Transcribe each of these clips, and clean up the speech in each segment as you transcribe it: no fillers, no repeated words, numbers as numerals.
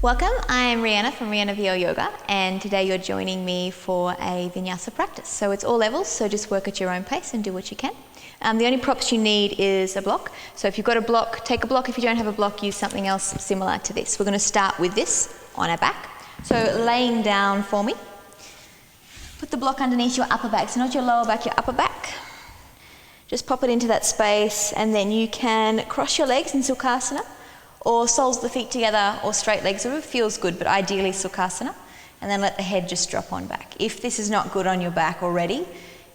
Welcome, I'm Rihanna from Rihanna VO Yoga, and today you're joining me for a vinyasa practice. So it's all levels, so just work at your own pace and do what you can. The only props you need is a block. So if you've got a block, take a block. If you don't have a block, use something else similar to this. We're going to start with this on our back. So laying down for me. Put the block underneath your upper back, so not your lower back, your upper back. Just pop it into that space, and then you can cross your legs in Sukhasana, or soles of the feet together, or straight legs, whatever feels good, but ideally Sukhasana, and then let the head just drop on back. If this is not good on your back already,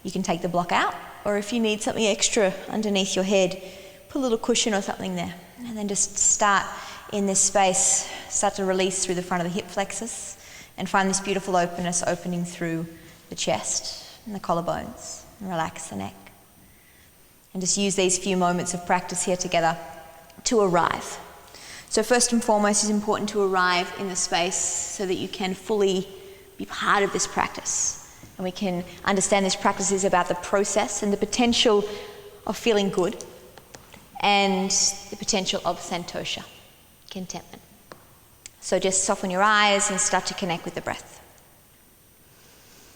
you can take the block out, or if you need something extra underneath your head, put a little cushion or something there, and then just start in this space, start to release through the front of the hip flexors, and find this beautiful openness opening through the chest and the collarbones, and relax the neck. And just use these few moments of practice here together to arrive. So first and foremost, it's important to arrive in the space so that you can fully be part of this practice. And we can understand this practice is about the process and the potential of feeling good and the potential of santosha, contentment. So just soften your eyes and start to connect with the breath.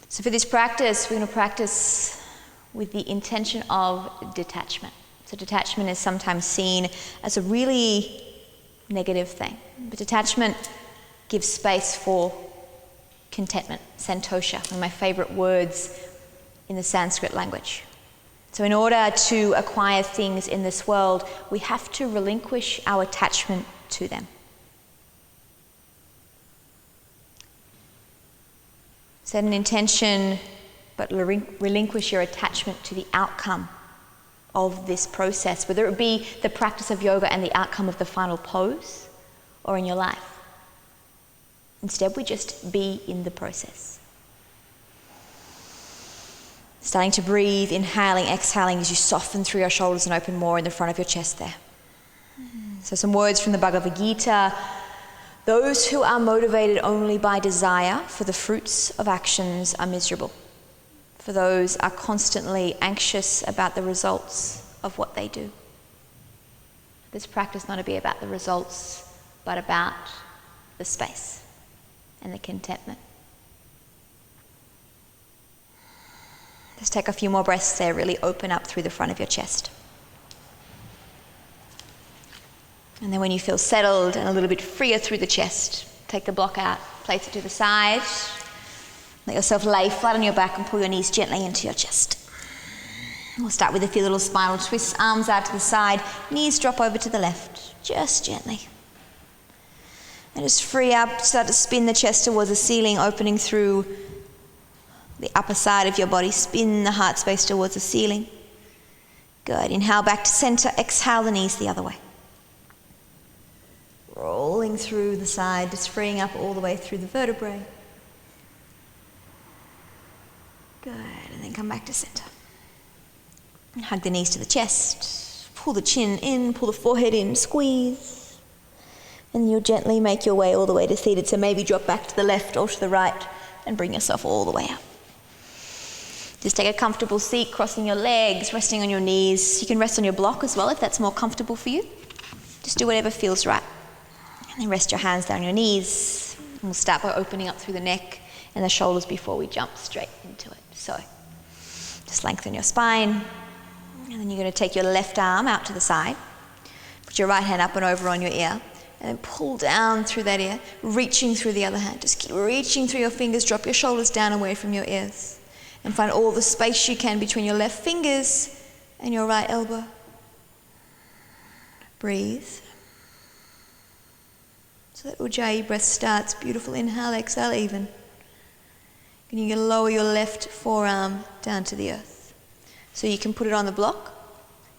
So for this practice, we're going to practice with the intention of detachment. So detachment is sometimes seen as a really negative thing, but detachment gives space for contentment, santosha, one of my favorite words in the Sanskrit language. So in order to acquire things in this world, we have to relinquish our attachment to them. Set an intention, but relinquish your attachment to the outcome of this process, whether it be the practice of yoga and the outcome of the final pose, or in your life. Instead, we just be in the process. Starting to breathe, inhaling, exhaling as you soften through your shoulders and open more in the front of your chest there. So some words from the Bhagavad Gita. Those who are motivated only by desire for the fruits of actions are miserable. For those are constantly anxious about the results of what they do. This practice not to be about the results, but about the space and the contentment. Just take a few more breaths there, really open up through the front of your chest. And then when you feel settled and a little bit freer through the chest, take the block out, place it to the side. Let yourself lay flat on your back and pull your knees gently into your chest. We'll start with a few little spinal twists, arms out to the side, knees drop over to the left, just gently. And just free up, start to spin the chest towards the ceiling, opening through the upper side of your body. Spin the heart space towards the ceiling. Good. Inhale back to center, exhale the knees the other way. Rolling through the side, just freeing up all the way through the vertebrae. Good, and then come back to center. And hug the knees to the chest. Pull the chin in, pull the forehead in, squeeze. And you'll gently make your way all the way to seated. So maybe drop back to the left or to the right and bring yourself all the way up. Just take a comfortable seat, crossing your legs, resting on your knees. You can rest on your block as well if that's more comfortable for you. Just do whatever feels right. And then rest your hands down your knees. And we'll start by opening up through the neck and the shoulders before we jump straight into it. So just lengthen your spine, and then you're going to take your left arm out to the side, put your right hand up and over on your ear, and then pull down through that ear, reaching through the other hand. Just keep reaching through your fingers, drop your shoulders down away from your ears, and find all the space you can between your left fingers and your right elbow. Breathe. So that Ujjayi breath starts. Beautiful inhale, exhale even. And you're going to lower your left forearm down to the earth. So you can put it on the block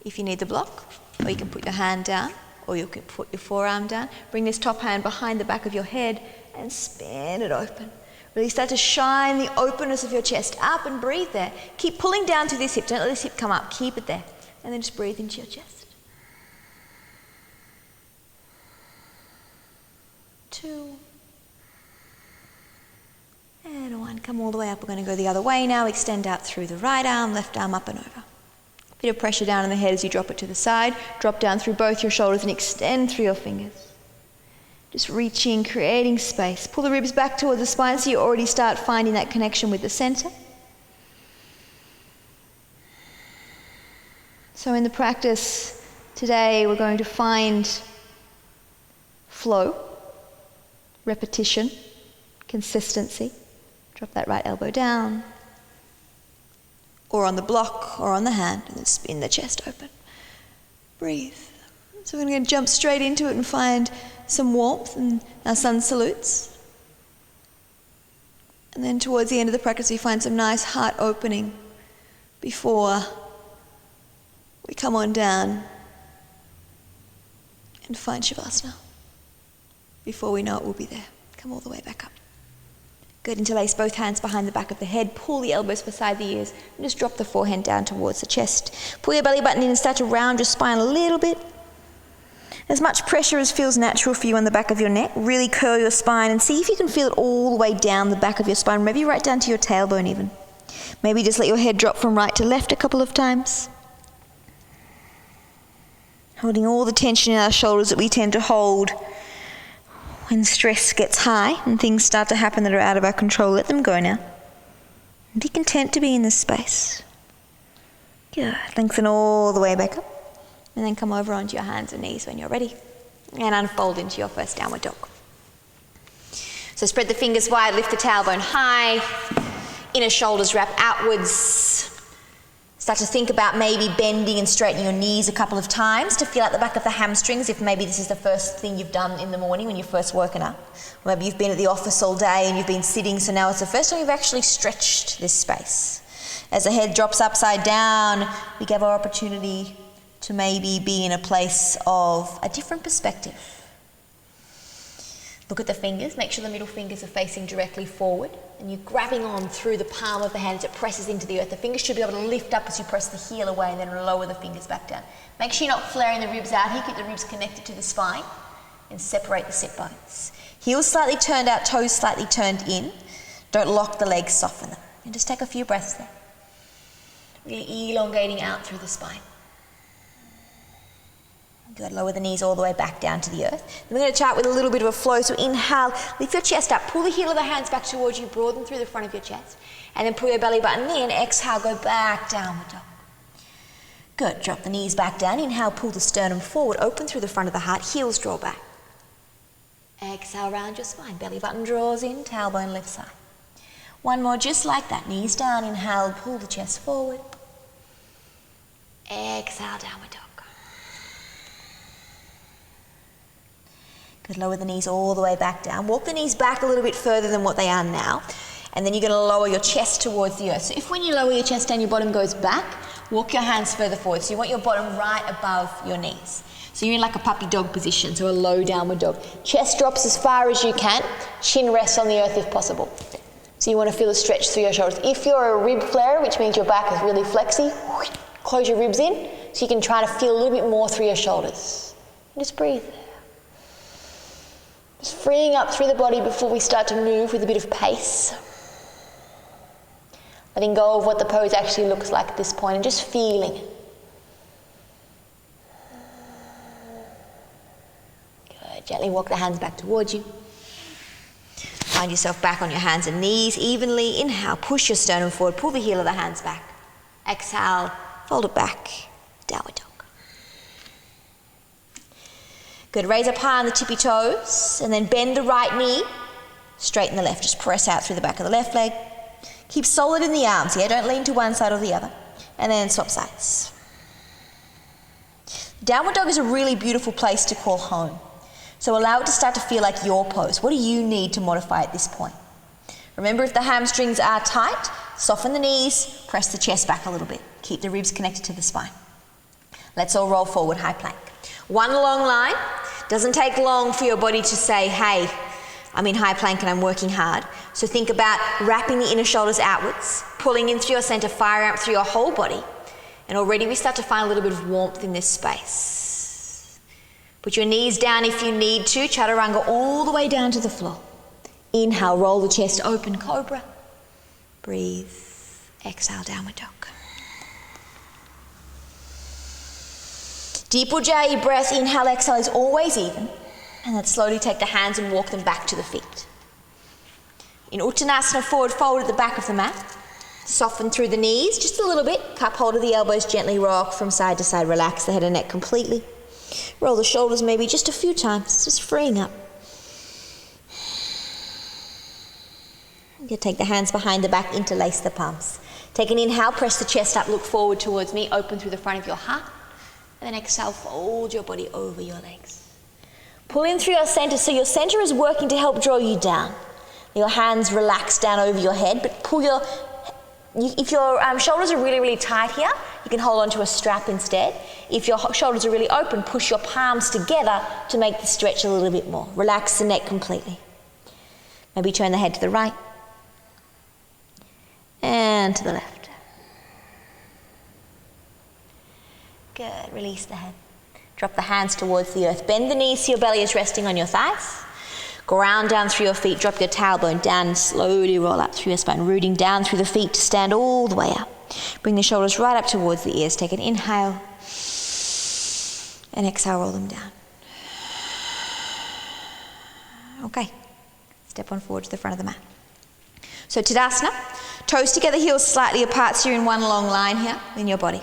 if you need the block, or you can put your hand down, or you can put your forearm down. Bring this top hand behind the back of your head and spin it open. Really start to shine the openness of your chest up and breathe there. Keep pulling down through this hip. Don't let this hip come up. Keep it there. And then just breathe into your chest. 2. And 1, come all the way up. We're going to go the other way now. Extend out through the right arm, left arm up and over. Bit of pressure down on the head as you drop it to the side. Drop down through both your shoulders and extend through your fingers. Just reaching, creating space. Pull the ribs back towards the spine so you already start finding that connection with the center. So in the practice today, we're going to find flow, repetition, consistency. Drop that right elbow down, or on the block, or on the hand, and then spin the chest open. Breathe. So we're going to jump straight into it and find some warmth and our sun salutes. And then towards the end of the practice, we find some nice heart opening before we come on down and find Shavasana. Before we know it, we'll be there. Come all the way back up. Good, interlace both hands behind the back of the head, pull the elbows beside the ears, and just drop the forehand down towards the chest. Pull your belly button in and start to round your spine a little bit. As much pressure as feels natural for you on the back of your neck. Really curl your spine and see if you can feel it all the way down the back of your spine, maybe right down to your tailbone even. Maybe just let your head drop from right to left a couple of times. Holding all the tension in our shoulders that we tend to hold when stress gets high and things start to happen that are out of our control. Let them go now. Be content to be in this space. Good. Lengthen all the way back up. And then come over onto your hands and knees when you're ready. And unfold into your first downward dog. So spread the fingers wide, lift the tailbone high. Inner shoulders wrap outwards. Start to think about maybe bending and straightening your knees a couple of times to feel out the back of the hamstrings if maybe this is the first thing you've done in the morning when you've first woken up. Or maybe you've been at the office all day and you've been sitting, so now it's the first time you've actually stretched this space. As the head drops upside down, we give our opportunity to maybe be in a place of a different perspective. Look at the fingers, make sure the middle fingers are facing directly forward and you're grabbing on through the palm of the hand as it presses into the earth. The fingers should be able to lift up as you press the heel away and then lower the fingers back down. Make sure you're not flaring the ribs out here, keep the ribs connected to the spine and separate the sit bones. Heels slightly turned out, toes slightly turned in. Don't lock the legs, soften them. And just take a few breaths there. Really elongating out through the spine. Good, lower the knees all the way back down to the earth. Then we're going to start with a little bit of a flow. So inhale, lift your chest up, pull the heel of the hands back towards you, broaden through the front of your chest. And then pull your belly button in, exhale, go back, downward dog. Good, drop the knees back down. Inhale, pull the sternum forward, open through the front of the heart, heels draw back. Exhale, round your spine, belly button draws in, tailbone lifts high. One more just like that, knees down, inhale, pull the chest forward. Exhale, downward dog. Good, lower the knees all the way back down. Walk the knees back a little bit further than what they are now. And then you're going to lower your chest towards the earth. So if when you lower your chest down, your bottom goes back, walk your hands further forward. So you want your bottom right above your knees. So you're in like a puppy dog position, so a low downward dog. Chest drops as far as you can. Chin rests on the earth if possible. So you want to feel a stretch through your shoulders. If you're a rib flarer, which means your back is really flexy, close your ribs in so you can try to feel a little bit more through your shoulders. And just breathe. Just freeing up through the body before we start to move with a bit of pace. Letting go of what the pose actually looks like at this point and just feeling it. Good. Gently walk the hands back towards you. Find yourself back on your hands and knees evenly. Inhale, push your sternum forward, pull the heel of the hands back. Exhale, fold it back, downward dog. Good, raise up high on the tippy toes and then bend the right knee, straighten the left, just press out through the back of the left leg. Keep solid in the arms here, don't lean to one side or the other. And then swap sides. Downward dog is a really beautiful place to call home. So allow it to start to feel like your pose. What do you need to modify at this point? Remember, if the hamstrings are tight, soften the knees, press the chest back a little bit. Keep the ribs connected to the spine. Let's all roll forward, high plank. One long line. Doesn't take long for your body to say, hey, I'm in high plank and I'm working hard. So think about wrapping the inner shoulders outwards, pulling in through your center, fire out through your whole body. And already we start to find a little bit of warmth in this space. Put your knees down if you need to. Chaturanga all the way down to the floor. Inhale, roll the chest open, cobra. Breathe. Exhale, downward dog. Deep Ujjayi breath, inhale, exhale is always even. And then slowly take the hands and walk them back to the feet. In Uttanasana, forward fold at the back of the mat. Soften through the knees just a little bit. Cup hold of the elbows, gently rock from side to side. Relax the head and neck completely. Roll the shoulders maybe just a few times, just freeing up. You take the hands behind the back, interlace the palms. Take an inhale, press the chest up, look forward towards me, open through the front of your heart. And then exhale, fold your body over your legs. Pull in through your center, so your center is working to help draw you down. Your hands relax down over your head, but if your shoulders are really, really tight here, you can hold onto a strap instead. If your shoulders are really open, push your palms together to make the stretch a little bit more. Relax the neck completely. Maybe turn the head to the right and to the left. Good, release the head. Drop the hands towards the earth. Bend the knees so your belly is resting on your thighs. Ground down through your feet, drop your tailbone down and slowly roll up through your spine, rooting down through the feet to stand all the way up. Bring the shoulders right up towards the ears. Take an inhale and exhale, roll them down. Okay, step on forward to the front of the mat. So Tadasana, toes together, heels slightly apart, so you're in one long line here in your body.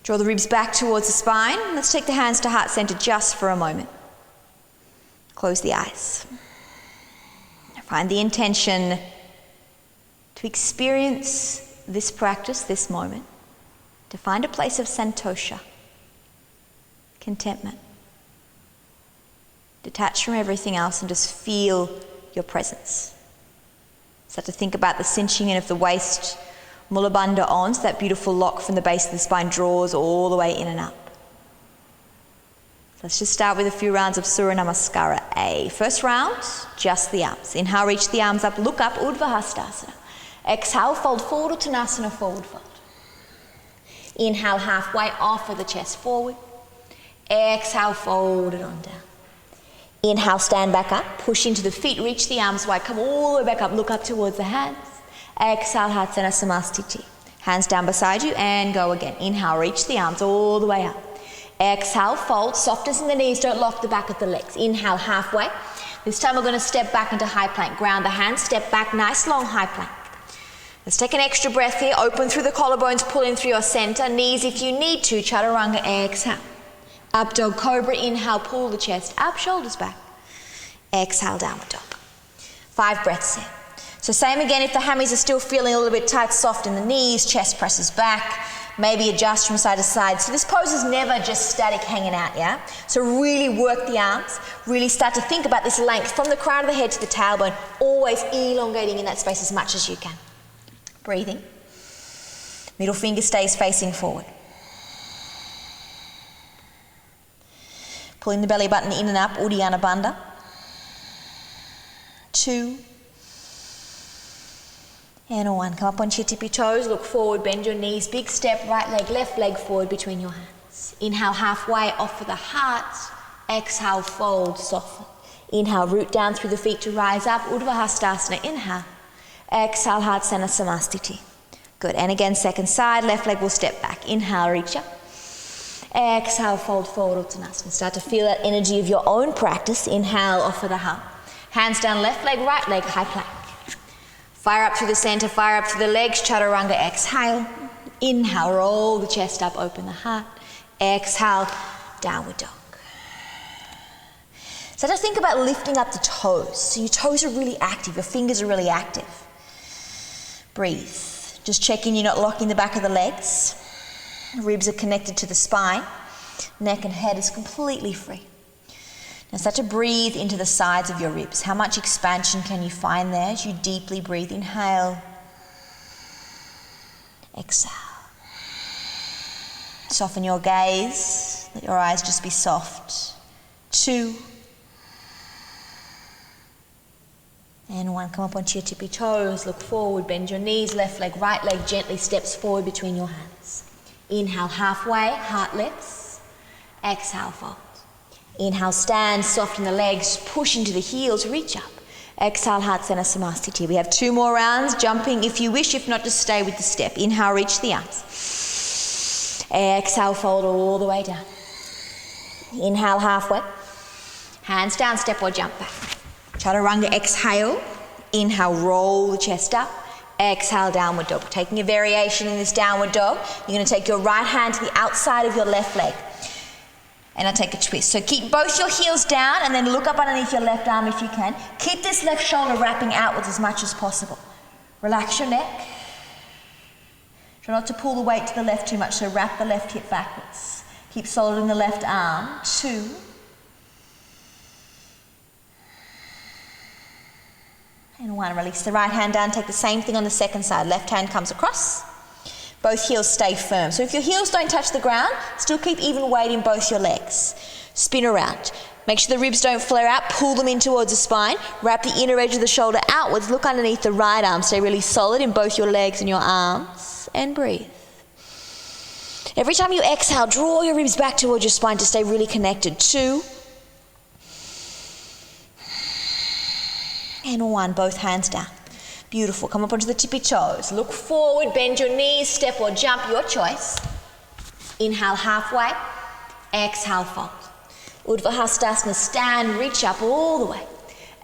Draw the ribs back towards the spine. Let's take the hands to heart center just for a moment. Close the eyes. Find the intention to experience this practice, this moment, to find a place of santosha, contentment. Detach from everything else and just feel your presence. Start to think about the cinching in of the waist, Mula Bandha ons, that beautiful lock from the base of the spine draws all the way in and up. Let's just start with a few rounds of Surya Namaskara. First round, just the arms. Inhale, reach the arms up, look up, Urdhva Hastasana. Exhale, fold forward, Uttanasana, forward fold. Inhale, halfway, offer the chest forward. Exhale, fold it on down. Inhale, stand back up, push into the feet, reach the arms wide, come all the way back up, look up towards the hands. Exhale, Hatsana Samastiti. Hands down beside you and go again. Inhale, reach the arms all the way up. Exhale, fold, softness in the knees, don't lock the back of the legs. Inhale, halfway. This time we're going to step back into high plank. Ground the hands, step back, nice long high plank. Let's take an extra breath here. Open through the collarbones, pull in through your center. Knees if you need to. Chaturanga, exhale. Up dog cobra, inhale, pull the chest up, shoulders back. Exhale, downward dog. 5 breaths here. So same again, if the hammies are still feeling a little bit tight, soft in the knees, chest presses back. Maybe adjust from side to side. So this pose is never just static hanging out, yeah? So really work the arms. Really start to think about this length from the crown of the head to the tailbone, always elongating in that space as much as you can. Breathing. Middle finger stays facing forward. Pulling the belly button in and up, Uddiyana Bandha. 2. And 1. Come up onto your tippy toes, look forward, bend your knees, big step, right leg, left leg forward between your hands. Inhale, halfway, offer the heart. Exhale, fold, soften. Inhale, root down through the feet to rise up, Urdhva Hastasana, inhale. Exhale, Hatsana Samastiti. Good, and again, second side, left leg will step back. Inhale, reach up. Exhale, fold forward, Uttanasana. Start to feel that energy of your own practice. Inhale, offer the heart. Hands down, left leg, right leg, high plank. Fire up through the center, fire up through the legs, chaturanga, exhale. Inhale, roll the chest up, open the heart. Exhale, downward dog. So just think about lifting up the toes. So your toes are really active, your fingers are really active. Breathe. Just checking you're not locking the back of the legs. Ribs are connected to the spine. Neck and head is completely free. Now start to breathe into the sides of your ribs. How much expansion can you find there as you deeply breathe? Inhale. Exhale. Soften your gaze. Let your eyes just be soft. 2. And 1. Come up onto your tippy toes. Look forward. Bend your knees. Left leg, right leg gently steps forward between your hands. Inhale, halfway. Heart lifts. Exhale, fold. Inhale, stand, soften the legs, push into the heels, reach up. Exhale, Hatsana Samastiti. We have 2 more rounds, jumping if you wish, if not, just stay with the step. Inhale, reach the arms. Exhale, fold all the way down. Inhale, halfway. Hands down, step or jump back. Chaturanga, exhale. Inhale, roll the chest up. Exhale, downward dog. Taking a variation in this downward dog, you're going to take your right hand to the outside of your left leg. And I'll take a twist. So keep both your heels down and then look up underneath your left arm if you can. Keep this left shoulder wrapping outwards as much as possible. Relax your neck. Try not to pull the weight to the left too much, so wrap the left hip backwards. Keep solid in the left arm. 2. And 1. Release the right hand down. Take the same thing on the second side. Left hand comes across. Both heels stay firm. So if your heels don't touch the ground, still keep even weight in both your legs. Spin around. Make sure the ribs don't flare out. Pull them in towards the spine. Wrap the inner edge of the shoulder outwards. Look underneath the right arm. Stay really solid in both your legs and your arms. And breathe. Every time you exhale, draw your ribs back towards your spine to stay really connected. 2. And 1. Both hands down. Beautiful. Come up onto the tippy toes. Look forward, bend your knees, step or jump, your choice. Inhale halfway. Exhale, fold. Urdhva Hastasana, stand, reach up all the way.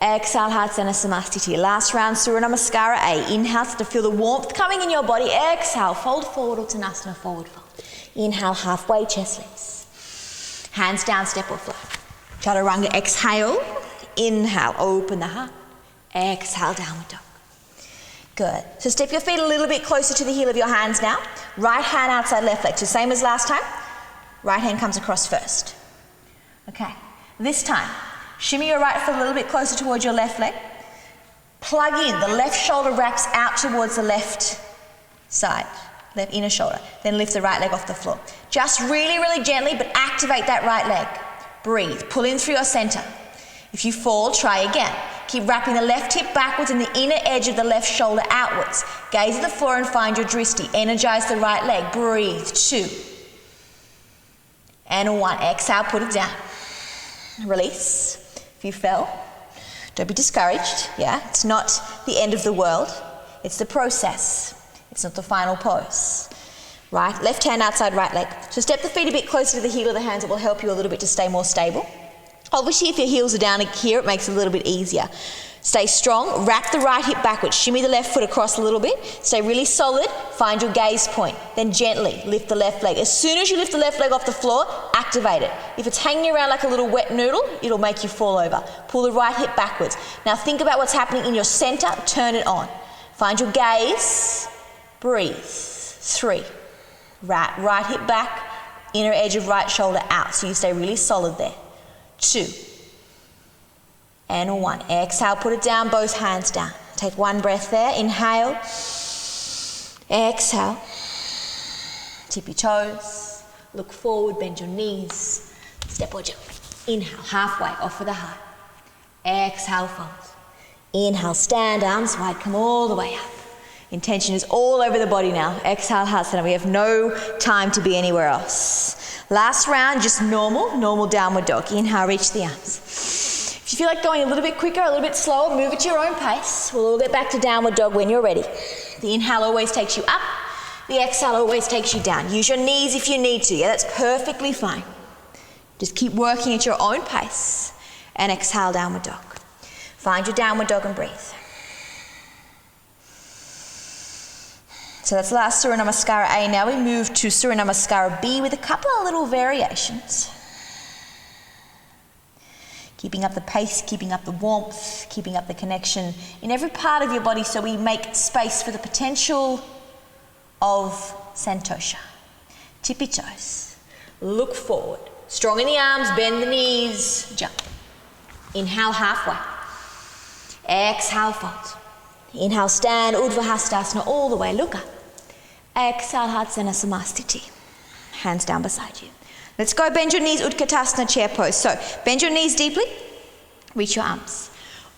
Exhale, Harsana Samastiti. Last round, Surya Namaskara A. Inhale to feel the warmth coming in your body. Exhale, fold forward, Uttanasana, forward fold. Inhale, halfway, chest lifts. Hands down, step or flow. Chaturanga, exhale. Inhale, open the heart. Exhale, downward dog. Good. So step your feet a little bit closer to the heel of your hands now. Right hand outside left leg. So same as last time. Right hand comes across first. Okay. This time, shimmy your right foot a little bit closer towards your left leg. Plug in. The left shoulder wraps out towards the left side, left inner shoulder. Then lift the right leg off the floor. Just really, really gently, but activate that right leg. Breathe. Pull in through your center. If you fall, try again. Keep wrapping the left hip backwards and the inner edge of the left shoulder outwards. Gaze at the floor and find your dristi. Energize the right leg. Breathe. 2. And 1. Exhale, put it down. Release. If you fell, don't be discouraged. Yeah, it's not the end of the world. It's the process. It's not the final pose. Right, left hand outside right leg. So step the feet a bit closer to the heel of the hands. It will help you a little bit to stay more stable. Obviously, if your heels are down here, it makes it a little bit easier. Stay strong. Wrap the right hip backwards. Shimmy the left foot across a little bit. Stay really solid. Find your gaze point. Then gently lift the left leg. As soon as you lift the left leg off the floor, activate it. If it's hanging around like a little wet noodle, it'll make you fall over. Pull the right hip backwards. Now think about what's happening in your center. Turn it on. Find your gaze. Breathe. 3. Right hip back. Inner edge of right shoulder out. So you stay really solid there. 2. And 1. Exhale, put it down, both hands down. Take 1 breath there. Inhale. Exhale. Tip your toes. Look forward, bend your knees. Step or jump. Inhale, halfway, off with the heart. Exhale, fold. Inhale, stand, arms wide, come all the way up. Intention is all over the body now. Exhale, Hasana. We have no time to be anywhere else. Last round, just normal downward dog. Inhale, reach the arms. If you feel like going a little bit quicker, a little bit slower, move at your own pace. We'll all get back to downward dog when you're ready. The inhale always takes you up. The exhale always takes you down. Use your knees if you need to. Yeah, that's perfectly fine. Just keep working at your own pace. And exhale, downward dog. Find your downward dog and breathe. So that's last Surya Namaskara A. Now we move to Surya Namaskara B with a couple of little variations. Keeping up the pace, keeping up the warmth, keeping up the connection in every part of your body so we make space for the potential of Santosha. Tippy toes. Look forward. Strong in the arms, bend the knees, jump. Inhale halfway. Exhale, fold. Inhale, stand, Urdhva Hastasana all the way, look up. Exhale, Harsana Samastiti. Hands down beside you. Let's go bend your knees, Utkatasana chair pose. So bend your knees deeply, reach your arms.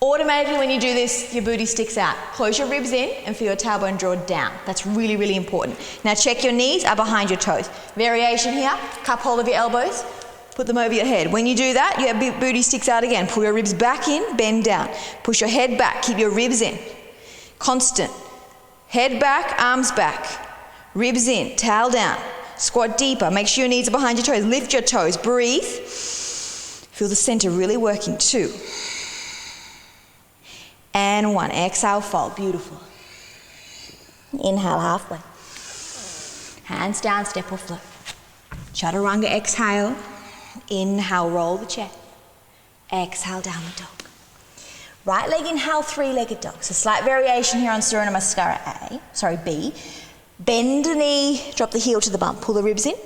Automatically when you do this, your booty sticks out. Close your ribs in and feel your tailbone draw down. That's really, really important. Now check your knees are behind your toes. Variation here, cup hold of your elbows, put them over your head. When you do that, your booty sticks out again. Pull your ribs back in, bend down. Push your head back, keep your ribs in. Constant. Head back, arms back. Ribs in, tail down. Squat deeper. Make sure your knees are behind your toes. Lift your toes. Breathe. Feel the center really working. 2. And 1. Exhale, fold. Beautiful. Inhale, halfway. Hands down, step or float. Chaturanga, exhale. Inhale, roll the chair. Exhale, downward dog. Right leg inhale, 3-legged dog. So slight variation here on Surya Namaskara B. Bend the knee, drop the heel to the bum. Pull the ribs in.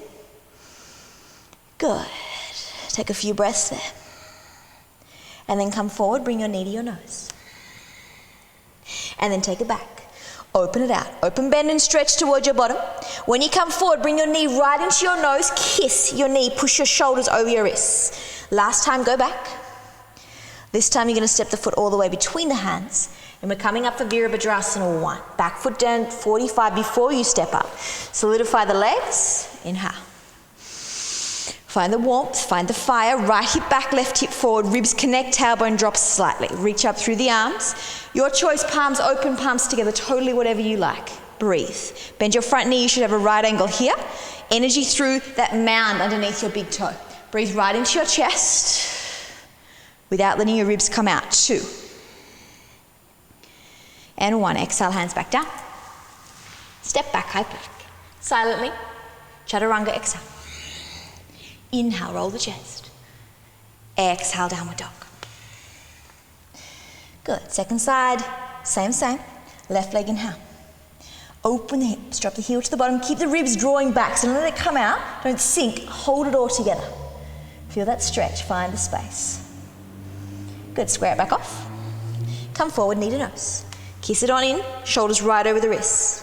Good. Take a few breaths there. And then come forward, bring your knee to your nose. And then take it back. Open it out. Open, bend and stretch towards your bottom. When you come forward, bring your knee right into your nose. Kiss your knee. Push your shoulders over your wrists. Last time, go back. This time you're going to step the foot all the way between the hands. And we're coming up for Virabhadrasana 1. Back foot down 45 before you step up. Solidify the legs. Inhale. Find the warmth, find the fire. Right hip back, left hip forward. Ribs connect, tailbone drops slightly. Reach up through the arms. Your choice, palms open, palms together, totally whatever you like. Breathe. Bend your front knee, you should have a right angle here. Energy through that mound underneath your big toe. Breathe right into your chest without letting your ribs come out. 2. And 1. Exhale, hands back down. Step back, high plank. Silently. Chaturanga, exhale. Inhale, roll the chest. Exhale, downward dog. Good. Second side, same. Left leg inhale. Open the hips, drop the heel to the bottom. Keep the ribs drawing back, so don't let it come out. Don't sink, hold it all together. Feel that stretch, find the space. Good, square it back off. Come forward, knee to nose. Kiss it on in, shoulders right over the wrists.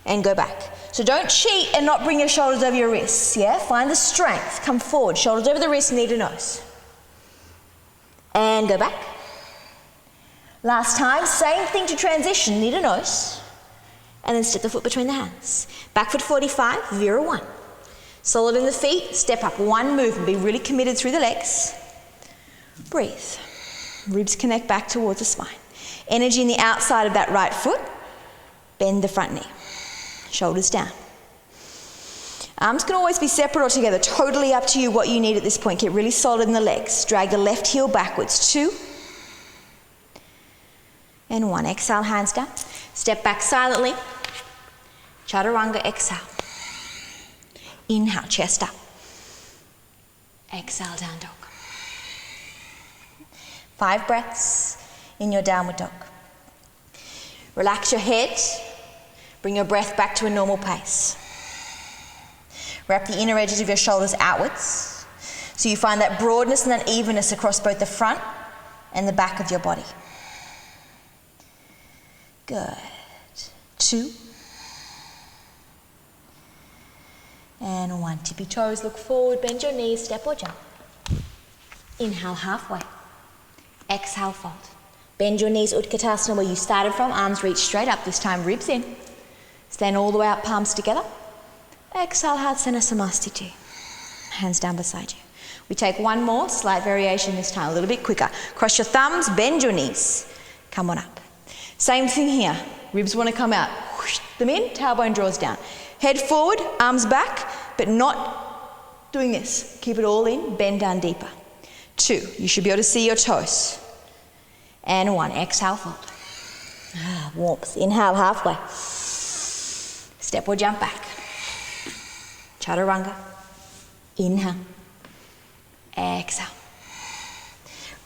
And go back. So don't cheat and not bring your shoulders over your wrists, yeah? Find the strength. Come forward, shoulders over the wrists, knee to nose. And go back. Last time, same thing to transition, knee to nose. And then step the foot between the hands. Back foot 45, Vira 1. Solid in the feet, step up, 1 movement. Be really committed through the legs. Breathe. Ribs connect back towards the spine. Energy in the outside of that right foot. Bend the front knee. Shoulders down. Arms can always be separate or together. Totally up to you what you need at this point. Get really solid in the legs. Drag the left heel backwards. 2. And 1. Exhale, hands down. Step back silently. Chaturanga, exhale. Inhale, chest up. Exhale, down dog. 5 breaths in your downward dog. Relax your head. Bring your breath back to a normal pace. Wrap the inner edges of your shoulders outwards so you find that broadness and that evenness across both the front and the back of your body. Good. 2. And 1. Tippy toes, look forward, bend your knees, step or jump. Inhale, halfway. Exhale, fold. Bend your knees, Utkatasana, where you started from. Arms reach straight up, this time ribs in. Stand all the way out, palms together. Exhale, Hadsana Samastiti. Hands down beside you. We take 1 more, slight variation this time, a little bit quicker. Cross your thumbs, bend your knees. Come on up. Same thing here. Ribs want to come out. Whoosh them in, tailbone draws down. Head forward, arms back, but not doing this. Keep it all in, bend down deeper. 2, you should be able to see your toes. And 1, exhale, fold. Warmth, inhale, halfway. Step or jump back. Chaturanga. Inhale. Exhale.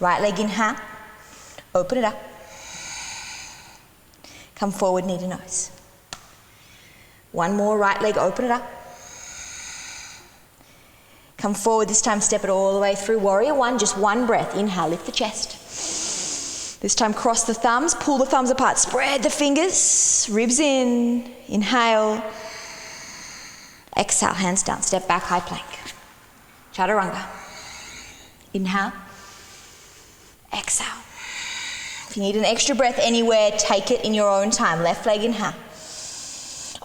Right leg inhale. Open it up. Come forward, knee to nose. 1 more, right leg, open it up. Come forward, this time step it all the way through. Warrior 1, just 1 breath. Inhale, lift the chest. This time cross the thumbs, pull the thumbs apart, spread the fingers, ribs in, inhale. Exhale, hands down, step back, high plank. Chaturanga. Inhale. Exhale. If you need an extra breath anywhere, take it in your own time. Left leg inhale.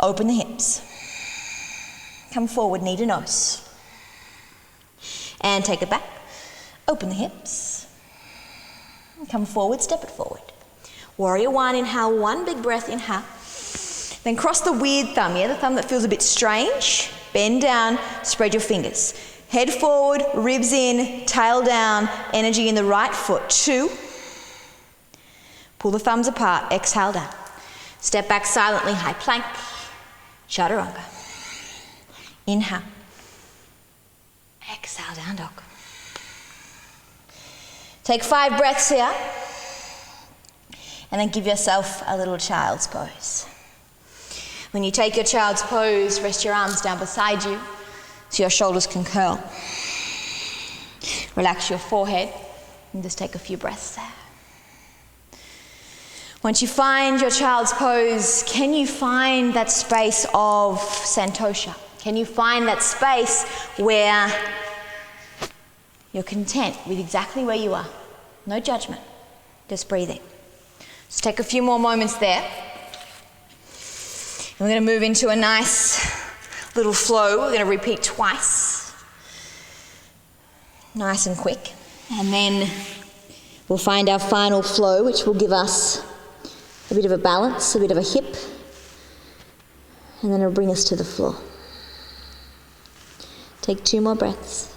Open the hips. Come forward, knee to nose. And take it back. Open the hips. Come forward, step it forward. Warrior 1, inhale, 1 big breath, inhale. Then cross the weird thumb, yeah, the thumb that feels a bit strange. Bend down, spread your fingers. Head forward, ribs in, tail down, energy in the right foot. 2. Pull the thumbs apart, exhale down. Step back silently, high plank, chaturanga. Inhale. Exhale, down dog. Take 5 breaths here. And then give yourself a little child's pose. When you take your child's pose, rest your arms down beside you so your shoulders can curl. Relax your forehead and just take a few breaths there. Once you find your child's pose, can you find that space of santosha? Can you find that space where you're content with exactly where you are? No judgment, just breathing. So take a few more moments there. And we're going to move into a nice little flow. We're going to repeat twice. Nice and quick. And then we'll find our final flow, which will give us a bit of a balance, a bit of a hip, and then it'll bring us to the floor. Take 2 more breaths.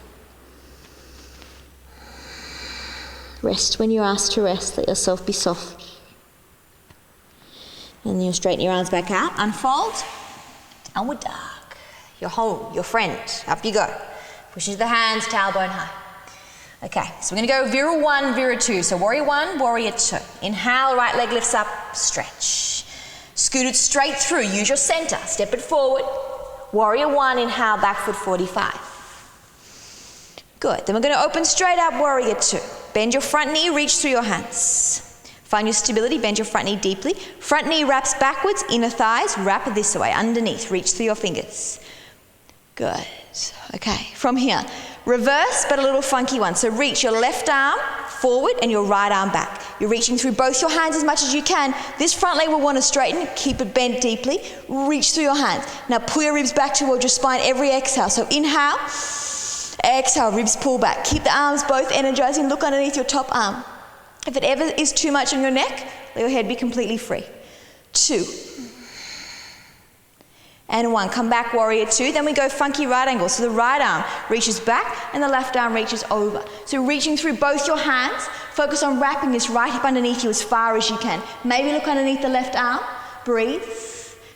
Rest when you're asked to rest. Let yourself be soft. And then you'll straighten your arms back out. Unfold. Downward dog. Your home, your friend. Up you go. Push into the hands, tailbone high. Okay, so we're going to go Vira 1, Vira 2. So warrior 1, warrior 2. Inhale, right leg lifts up, stretch. Scoot it straight through. Use your center. Step it forward. Warrior 1, inhale, back foot 45. Good. Then we're going to open straight up, warrior 2. Bend your front knee, reach through your hands. Find your stability, bend your front knee deeply. Front knee wraps backwards, inner thighs, wrap this way, underneath, reach through your fingers. Good. Okay, from here, reverse but a little funky one. So reach your left arm forward and your right arm back. You're reaching through both your hands as much as you can. This front leg will want to straighten, keep it bent deeply. Reach through your hands. Now pull your ribs back towards your spine every exhale. So inhale, exhale, ribs pull back. Keep the arms both energizing, look underneath your top arm. If it ever is too much on your neck, let your head be completely free. 2. And 1. Come back, warrior 2. Then we go funky right angle. So the right arm reaches back and the left arm reaches over. So reaching through both your hands, focus on wrapping this right hip underneath you as far as you can. Maybe look underneath the left arm. Breathe.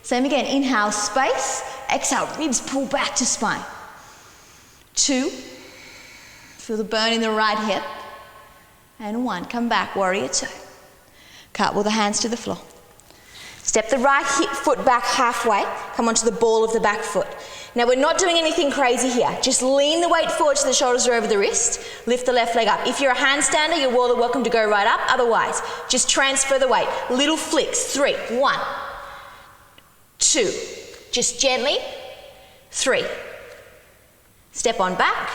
Same again. Inhale, space. Exhale, ribs pull back to spine. 2. Feel the burn in the right hip. And 1. Come back, warrior 2. Cartwheel the hands to the floor. Step the right hip foot back halfway. Come onto the ball of the back foot. Now we're not doing anything crazy here. Just lean the weight forward so the shoulders are over the wrist. Lift the left leg up. If you're a handstander, you're more than welcome to go right up. Otherwise, just transfer the weight. Little flicks. 3. 1. 2. Just gently. 3. Step on back.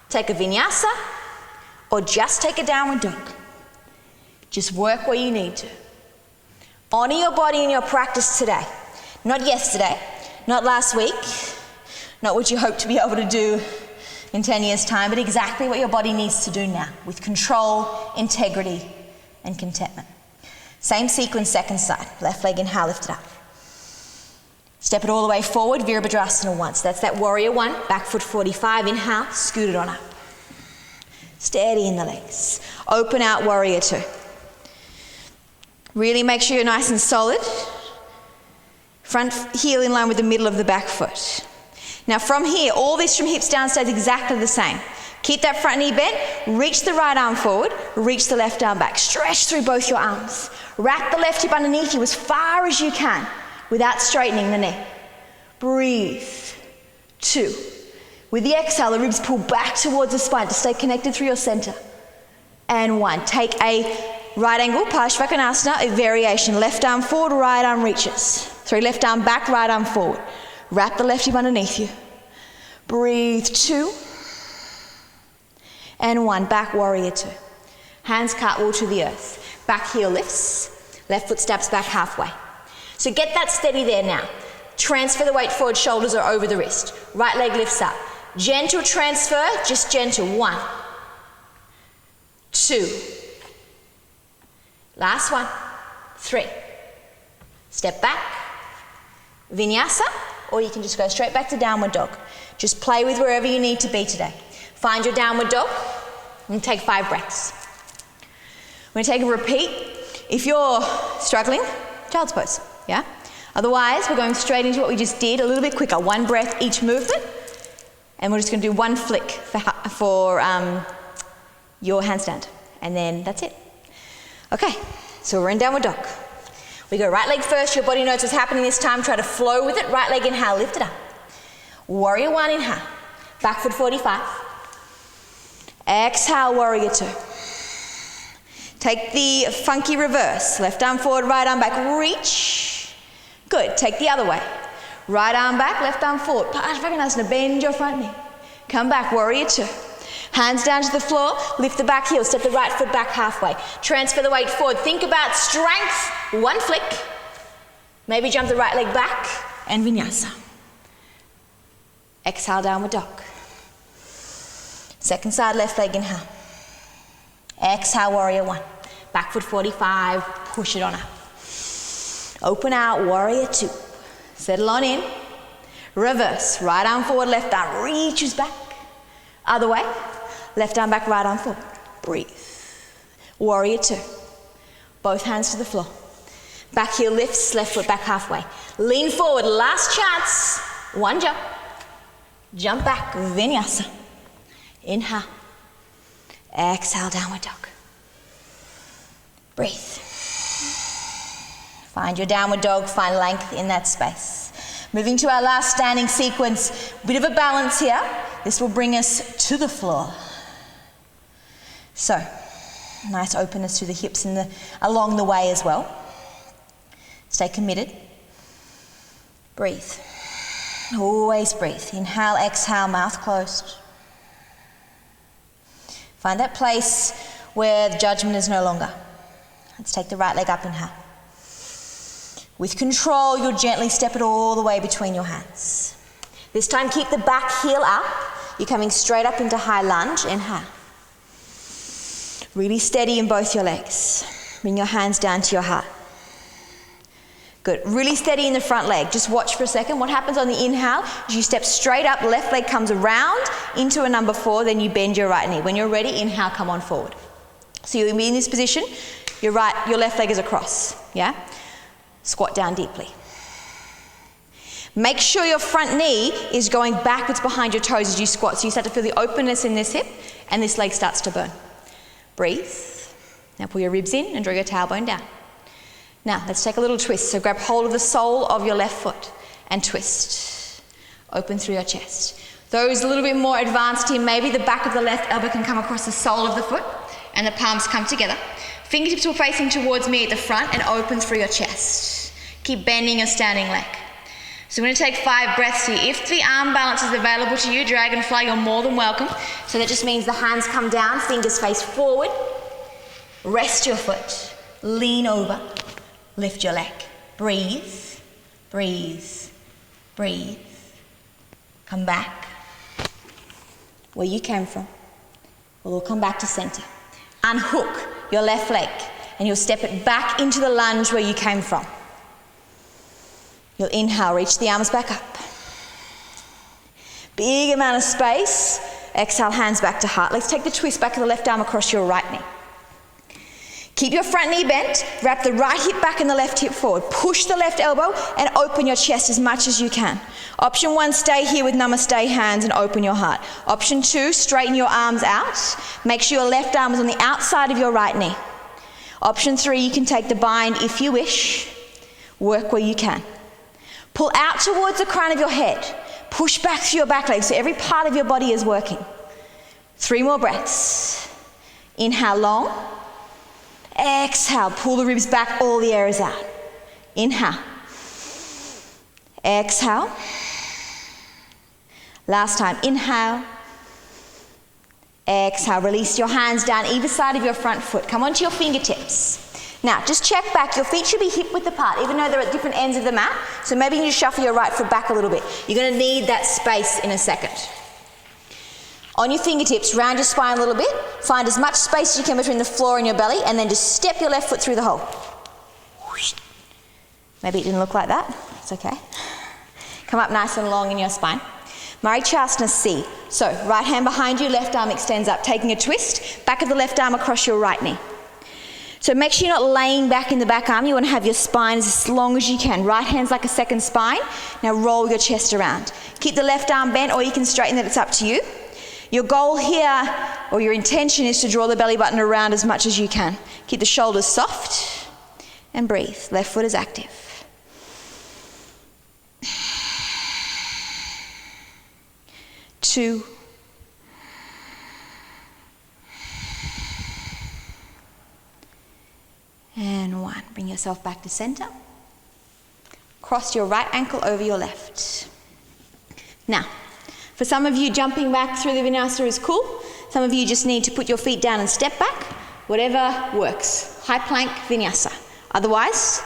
Take a vinyasa. Or just take a downward dog. Just work where you need to. Honor your body in your practice today. Not yesterday, not last week, not what you hope to be able to do in 10 years' time, but exactly what your body needs to do now with control, integrity, and contentment. Same sequence, second side. Left leg inhale, lift it up. Step it all the way forward, Virabhadrasana 1. So that's that warrior 1, back foot 45, inhale, scoot it on up. Steady in the legs. Open out, warrior 2. Really make sure you're nice and solid. Front heel in line with the middle of the back foot. Now from here, all this from hips down stays exactly the same. Keep that front knee bent, reach the right arm forward, reach the left arm back. Stretch through both your arms. Wrap the left hip underneath you as far as you can without straightening the neck. Breathe. 2. With the exhale, the ribs pull back towards the spine to stay connected through your center. And 1. Take a right angle, Parshvakonasana, a variation. Left arm forward, right arm reaches. 3. Left arm back, right arm forward. Wrap the left hip underneath you. Breathe. 2. And 1. Back, warrior 2. Hands cartwheel to the earth. Back heel lifts. Left foot steps back halfway. So get that steady there now. Transfer the weight forward, shoulders are over the wrist. Right leg lifts up. Gentle transfer, just gentle. 1. 2. Last 1. 3. Step back. Vinyasa, or you can just go straight back to downward dog. Just play with wherever you need to be today. Find your downward dog and take 5 breaths. We're going to take a repeat. If you're struggling, child's pose, yeah? Otherwise, we're going straight into what we just did, a little bit quicker. 1 breath each movement, and we're just going to do 1 flick for your handstand, and then that's it. Okay, so we're in downward dog. We go right leg first. Your body knows what's happening this time. Try to flow with it. Right leg inhale, lift it up. Warrior 1 inhale. Back foot 45. Exhale, warrior 2. Take the funky reverse. Left arm forward, right arm back. Reach. Good. Take the other way. Right arm back, left arm forward. Padasvanasana, bend your front knee. Come back, warrior 2. Hands down to the floor, lift the back heel, step the right foot back halfway. Transfer the weight forward. Think about strength. 1 flick. Maybe jump the right leg back and vinyasa. Exhale, downward dog. Second side, left leg inhale. Exhale, warrior 1. Back foot 45, push it on up. Open out, warrior 2. Settle on in. Reverse, right arm forward, left arm reaches back. Other way. Left arm back, right arm forward. Breathe. Warrior 2. Both hands to the floor. Back heel lifts, left foot back halfway. Lean forward, last chance. 1 jump. Jump back, vinyasa. Inhale. Exhale, downward dog. Breathe. Find your downward dog, find length in that space. Moving to our last standing sequence. Bit of a balance here. This will bring us to the floor. So, nice openness to the hips and along the way as well. Stay committed. Breathe. Always breathe. Inhale, exhale, mouth closed. Find that place where the judgment is no longer. Let's take the right leg up, inhale. With control, you'll gently step it all the way between your hands. This time, keep the back heel up. You're coming straight up into high lunge. Inhale. Really steady in both your legs. Bring your hands down to your heart. Good. Really steady in the front leg. Just watch for a second. What happens on the inhale is you step straight up, left leg comes around into a number 4, then you bend your right knee. When you're ready, inhale, come on forward. So you'll be in this position. Your left leg is across. Yeah? Squat down deeply. Make sure your front knee is going backwards behind your toes as you squat. So you start to feel the openness in this hip and this leg starts to burn. Breathe. Now pull your ribs in and draw your tailbone down. Now let's take a little twist. So grab hold of the sole of your left foot and twist. Open through your chest. Those a little bit more advanced here, maybe the back of the left elbow can come across the sole of the foot and the palms come together. Fingertips will facing towards me at the front and open through your chest. Keep bending your standing leg. So we're going to take 5 breaths here. If the arm balance is available to you, dragonfly, you're more than welcome. So that just means the hands come down, fingers face forward. Rest your foot. Lean over. Lift your leg. Breathe. Breathe. Breathe. Come back where you came from. We'll come back to center. Unhook your left leg and you'll step it back into the lunge where you came from. You'll inhale, reach the arms back up. Big amount of space. Exhale, hands back to heart. Let's take the twist back of the left arm across your right knee. Keep your front knee bent. Wrap the right hip back and the left hip forward. Push the left elbow and open your chest as much as you can. Option 1, stay here with namaste hands and open your heart. Option 2, straighten your arms out. Make sure your left arm is on the outside of your right knee. Option 3, you can take the bind if you wish. Work where you can. Pull out towards the crown of your head. Push back through your back leg so every part of your body is working. 3 more breaths. Inhale long. Exhale, pull the ribs back, all the air is out. Inhale. Exhale. Last time, inhale. Exhale, release your hands down either side of your front foot. Come onto your fingertips. Now, just check back. Your feet should be hip width apart, even though they're at different ends of the mat. So maybe you need to shuffle your right foot back a little bit. You're going to need that space in a second. On your fingertips, round your spine a little bit. Find as much space as you can between the floor and your belly, and then just step your left foot through the hole. Maybe it didn't look like that. It's okay. Come up nice and long in your spine. Marichasana C. So right hand behind you, left arm extends up, taking a twist, back of the left arm across your right knee. So make sure you're not laying back in the back arm. You want to have your spine as long as you can. Right hand's like a second spine. Now roll your chest around. Keep the left arm bent, or you can straighten it. It's up to you. Your goal here, or your intention, is to draw the belly button around as much as you can. Keep the shoulders soft and breathe. Left foot is active. Two. And one. Bring yourself back to center. Cross your right ankle over your left. Now, for some of you, jumping back through the vinyasa is cool. Some of you just need to put your feet down and step back. Whatever works. High plank vinyasa. Otherwise,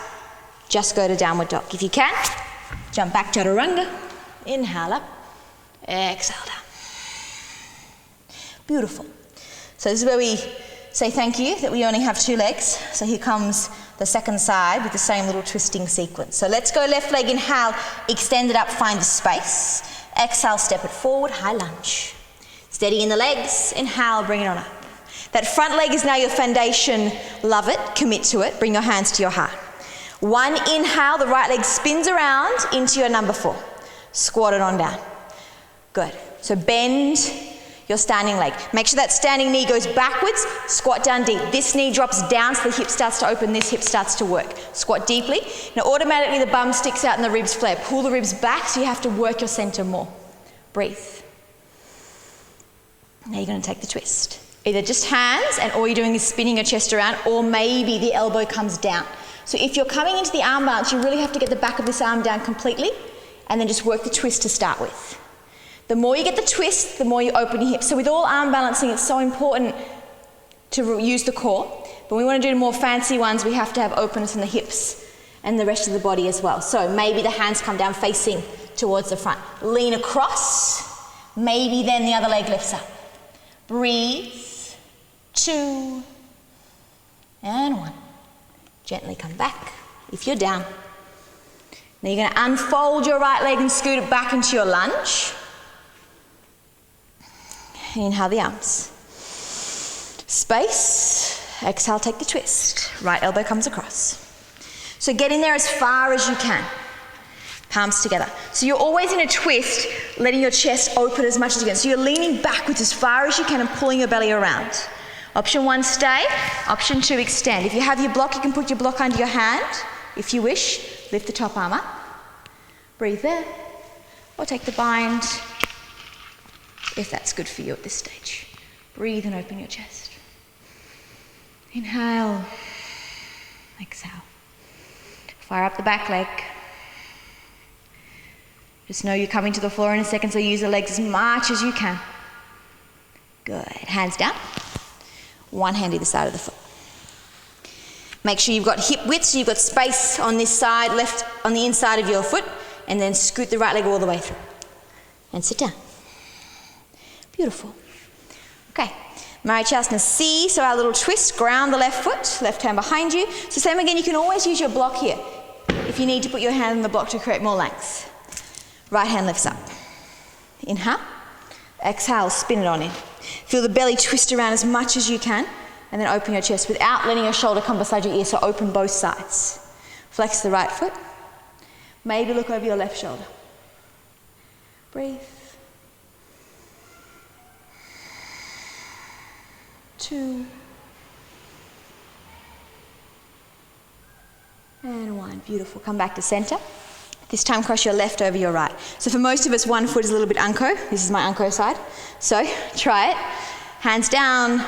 just go to downward dog. If you can, jump back chaturanga. Inhale up. Exhale down. Beautiful. So this is where we say thank you that we only have 2 legs. So here comes the second side with the same little twisting sequence. So let's go left leg, inhale, extend it up, find the space. Exhale, step it forward, high lunge. Steady in the legs, inhale, bring it on up. That front leg is now your foundation. Love it, commit to it, bring your hands to your heart. One inhale, the right leg spins around into your number 4. Squat it on down. Good. So bend your standing leg. Make sure that standing knee goes backwards, squat down deep. This knee drops down so the hip starts to open, this hip starts to work. Squat deeply. Now automatically the bum sticks out and the ribs flare. Pull the ribs back so you have to work your center more. Breathe. Now you're going to take the twist. Either just hands and all you're doing is spinning your chest around, or maybe the elbow comes down. So if you're coming into the arm balance, you really have to get the back of this arm down completely and then just work the twist to start with. The more you get the twist, the more you open your hips. So with all arm balancing, it's so important to use the core. But when we want to do more fancy ones, we have to have openness in the hips and the rest of the body as well. So maybe the hands come down facing towards the front. Lean across. Maybe then the other leg lifts up. Breathe. 2 and 1. Gently come back if you're down. Now you're going to unfold your right leg and scoot it back into your lunge. Inhale the arms. Space. Exhale, take the twist. Right elbow comes across. So get in there as far as you can. Palms together. So you're always in a twist, letting your chest open as much as you can. So you're leaning backwards as far as you can and pulling your belly around. Option 1, stay. Option 2, extend. If you have your block, you can put your block under your hand. If you wish, lift the top arm up. Breathe there. Or take the bind, if that's good for you at this stage. Breathe and open your chest. Inhale. Exhale. Fire up the back leg. Just know you're coming to the floor in a second, so use the legs as much as you can. Good. Hands down. One hand either side of the foot. Make sure you've got hip width, so you've got space on this side, left on the inside of your foot, and then scoot the right leg all the way through. And sit down. Beautiful. Okay. Marichasana C, so our little twist, ground the left foot, left hand behind you. So same again, you can always use your block here if you need to put your hand on the block to create more length. Right hand lifts up. Inhale. Exhale, spin it on in. Feel the belly twist around as much as you can, and then open your chest without letting your shoulder come beside your ear, so open both sides. Flex the right foot. Maybe look over your left shoulder. Breathe. 2 and 1. Beautiful. Come back to center. This time cross your left over your right. So for most of us, one foot is a little bit unco. This is my unco side. So try it. Hands down.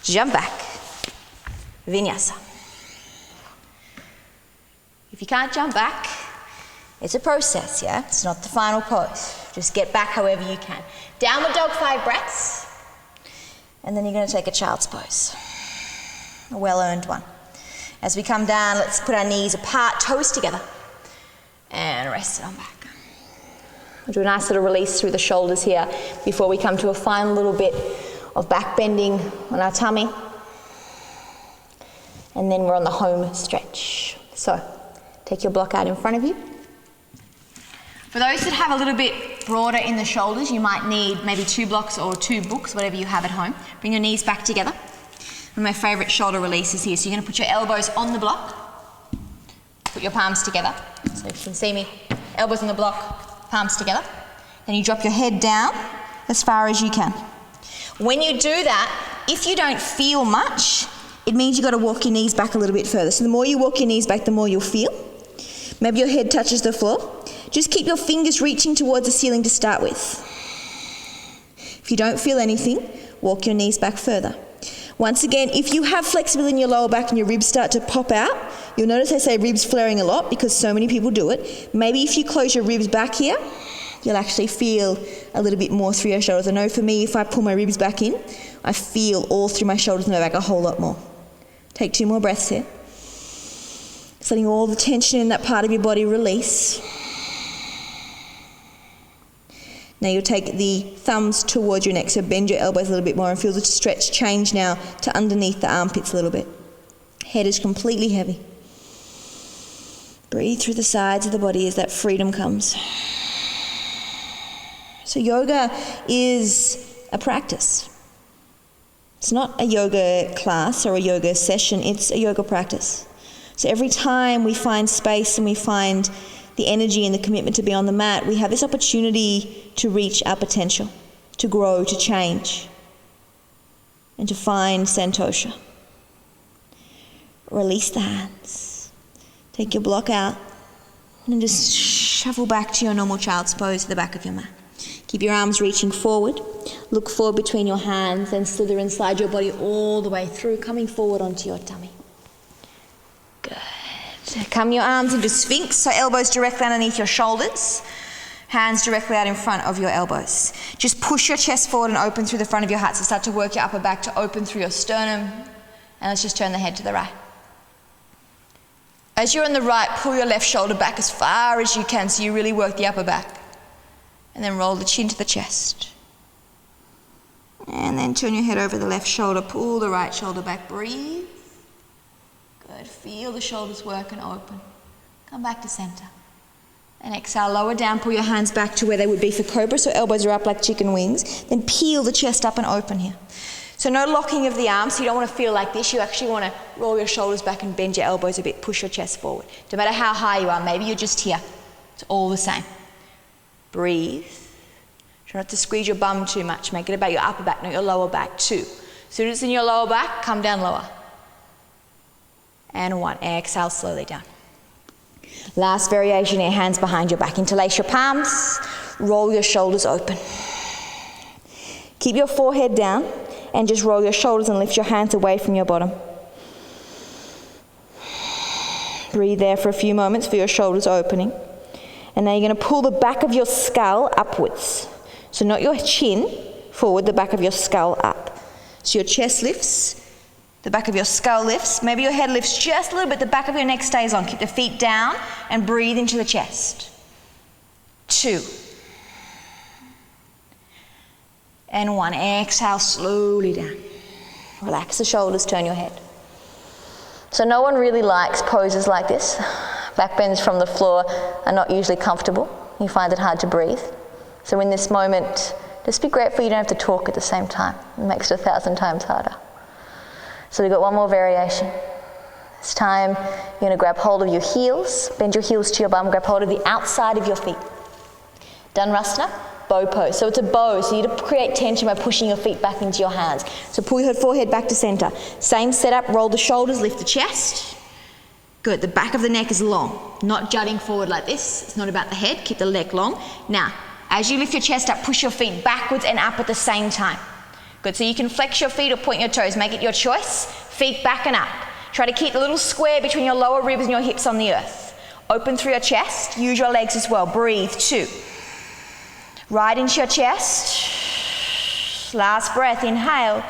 Jump back. Vinyasa. If you can't jump back, it's a process, yeah? It's not the final pose. Just get back however you can. Downward dog, 5 breaths. And then you're going to take a child's pose. A well-earned one. As we come down, let's put our knees apart, toes together. And rest it on back. We'll do a nice little release through the shoulders here before we come to a final little bit of back bending on our tummy. And then we're on the home stretch. So, take your block out in front of you. For those that have a little bit broader in the shoulders, you might need maybe 2 blocks or 2 books, whatever you have at home. Bring your knees back together. One of my favourite shoulder releases here. So you're going to put your elbows on the block. Put your palms together. So if you can see me, elbows on the block, palms together. Then you drop your head down as far as you can. When you do that, if you don't feel much, it means you've got to walk your knees back a little bit further. So the more you walk your knees back, the more you'll feel. Maybe your head touches the floor. Just keep your fingers reaching towards the ceiling to start with. If you don't feel anything, walk your knees back further. Once again, if you have flexibility in your lower back and your ribs start to pop out, you'll notice I say ribs flaring a lot because so many people do it. Maybe if you close your ribs back here, you'll actually feel a little bit more through your shoulders. I know for me, if I pull my ribs back in, I feel all through my shoulders and my back a whole lot more. Take 2 more breaths here. Just letting all the tension in that part of your body release. Now you'll take the thumbs towards your neck, so bend your elbows a little bit more and feel the stretch change now to underneath the armpits a little bit. Head is completely heavy. Breathe through the sides of the body as that freedom comes. So yoga is a practice. It's not a yoga class or a yoga session, it's a yoga practice. So every time we find space and we find the energy and the commitment to be on the mat, we have this opportunity to reach our potential, to grow, to change, and to find santosha. Release the hands. Take your block out and then just shuffle back to your normal child's pose at the back of your mat. Keep your arms reaching forward. Look forward between your hands and slither and slide your body all the way through, coming forward onto your tummy. Good. Come your arms into Sphinx, so elbows directly underneath your shoulders, hands directly out in front of your elbows. Just push your chest forward and open through the front of your heart. So start to work your upper back to open through your sternum. And let's just turn the head to the right. As you're on the right, pull your left shoulder back as far as you can so you really work the upper back. And then roll the chin to the chest. And then turn your head over the left shoulder, pull the right shoulder back, breathe. Good, feel the shoulders work and open. Come back to center. And exhale, lower down, pull your hands back to where they would be for cobra, so elbows are up like chicken wings. Then peel the chest up and open here. So no locking of the arms, so you don't want to feel like this. You actually want to roll your shoulders back and bend your elbows a bit, push your chest forward. No matter how high you are, maybe you're just here. It's all the same. Breathe. Try not to squeeze your bum too much. Make it about your upper back, not your lower back. 2. As soon as it's in your lower back, come down lower. And 1. Exhale slowly down. Last variation here, hands behind your back. Interlace your palms. Roll your shoulders open. Keep your forehead down and just roll your shoulders and lift your hands away from your bottom. Breathe there for a few moments for your shoulders opening. And now you're going to pull the back of your skull upwards. So not your chin forward, the back of your skull up. So your chest lifts, the back of your skull lifts. Maybe your head lifts just a little bit, the back of your neck stays on. Keep the feet down and breathe into the chest. 2. And 1. Exhale slowly down. Relax the shoulders, turn your head. So no one really likes poses like this. Back bends from the floor are not usually comfortable. You find it hard to breathe. So in this moment, just be grateful you don't have to talk at the same time. It makes it 1,000 times harder. So we've got one more variation. This time, you're going to grab hold of your heels, bend your heels to your bum, grab hold of the outside of your feet. Dhanurasana, bow pose. So it's a bow, so you need to create tension by pushing your feet back into your hands. So pull your forehead back to center. Same setup, roll the shoulders, lift the chest. Good, the back of the neck is long, not jutting forward like this. It's not about the head, keep the neck long. Now, as you lift your chest up, push your feet backwards and up at the same time. Good, so you can flex your feet or point your toes, make it your choice. Feet back and up. Try to keep the little square between your lower ribs and your hips on the earth. Open through your chest, use your legs as well. Breathe, 2. Right into your chest. Last breath, inhale.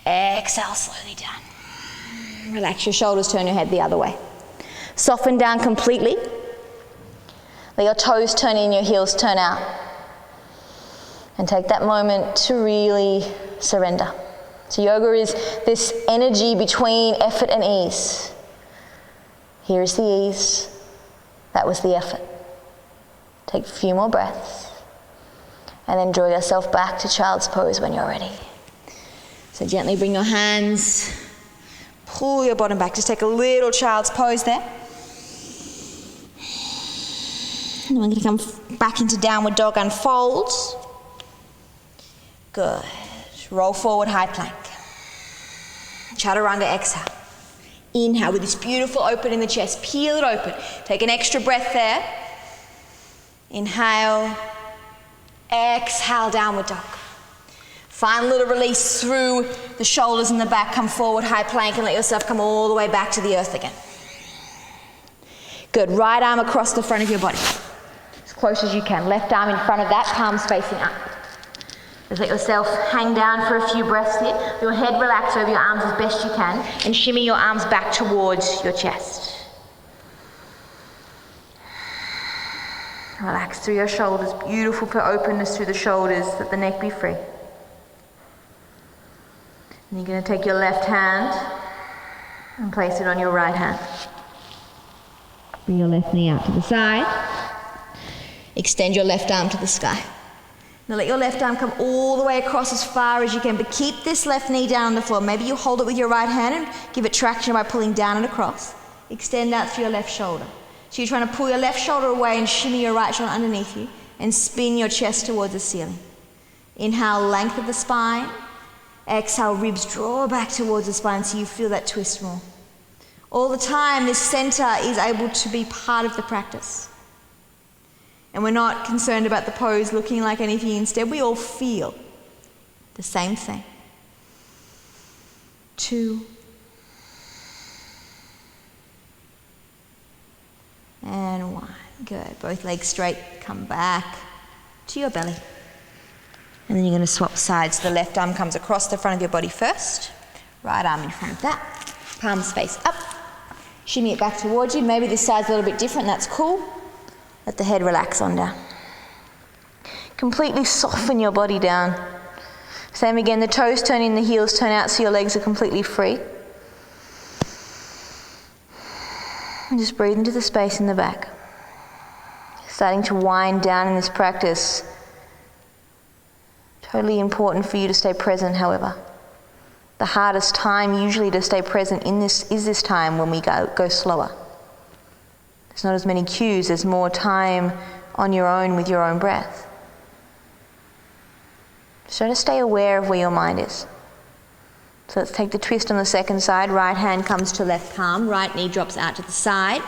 Exhale, slowly down. Relax your shoulders, turn your head the other way. Soften down completely. Let your toes turn in, your heels turn out. And take that moment to really surrender. So yoga is this energy between effort and ease. Here is the ease. That was the effort. Take a few more breaths. And then draw yourself back to child's pose when you're ready. So gently bring your hands, pull your bottom back. Just take a little child's pose there. And we're going to come back into downward dog, unfold. Good. Roll forward, high plank. Chaturanga, exhale. Inhale with this beautiful open in the chest. Peel it open. Take an extra breath there. Inhale. Exhale, downward dog. Find a little release through the shoulders and the back. Come forward, high plank, and let yourself come all the way back to the earth again. Good. Right arm across the front of your body. As close as you can. Left arm in front of that, palms facing up. Just let yourself hang down for a few breaths here. Your head relax over your arms as best you can, and shimmy your arms back towards your chest. Relax through your shoulders. Beautiful for openness through the shoulders. Let the neck be free. And you're going to take your left hand and place it on your right hand. Bring your left knee out to the side. Extend your left arm to the sky. Now let your left arm come all the way across as far as you can, but keep this left knee down on the floor. Maybe you hold it with your right hand and give it traction by pulling down and across. Extend out through your left shoulder. So you're trying to pull your left shoulder away and shimmy your right shoulder underneath you and spin your chest towards the ceiling. Inhale, length of the spine. Exhale, ribs draw back towards the spine so you feel that twist more. All the time, this center is able to be part of the practice. And we're not concerned about the pose looking like anything. Instead, we all feel the same thing. 2. And 1. Good. Both legs straight. Come back to your belly. And then you're going to swap sides. The left arm comes across the front of your body first. Right arm in front of that. Palms face up. Shimmy it back towards you. Maybe this side's a little bit different. That's cool. Let the head relax on down. Completely soften your body down. Same again, the toes turn in, the heels turn out so your legs are completely free. And just breathe into the space in the back. Starting to wind down in this practice. Totally important for you to stay present, however. The hardest time usually to stay present in this is this time when we go slower. There's not as many cues, there's more time on your own with your own breath. So try to stay aware of where your mind is. So let's take the twist on the second side. Right hand comes to left palm, right knee drops out to the side.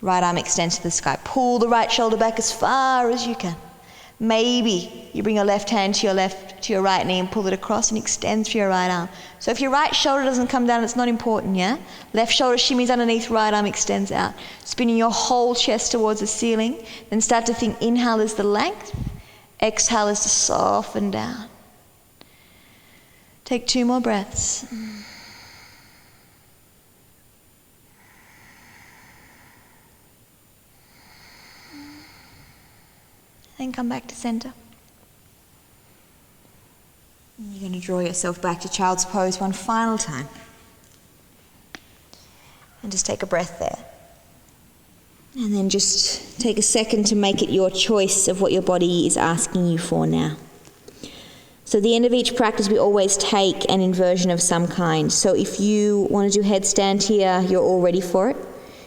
Right arm extends to the sky. Pull the right shoulder back as far as you can. Maybe you bring your left hand to your right knee and pull it across and extend through your right arm. So if your right shoulder doesn't come down, it's not important, yeah? Left shoulder shimmies underneath, right arm extends out. Spinning your whole chest towards the ceiling. Then start to think inhale is the length, exhale is to soften down. Take 2 more breaths. Then come back to center. And you're going to draw yourself back to child's pose one final time. And just take a breath there. And then just take a second to make it your choice of what your body is asking you for now. So at the end of each practice, we always take an inversion of some kind. So if you want to do headstand here, you're all ready for it.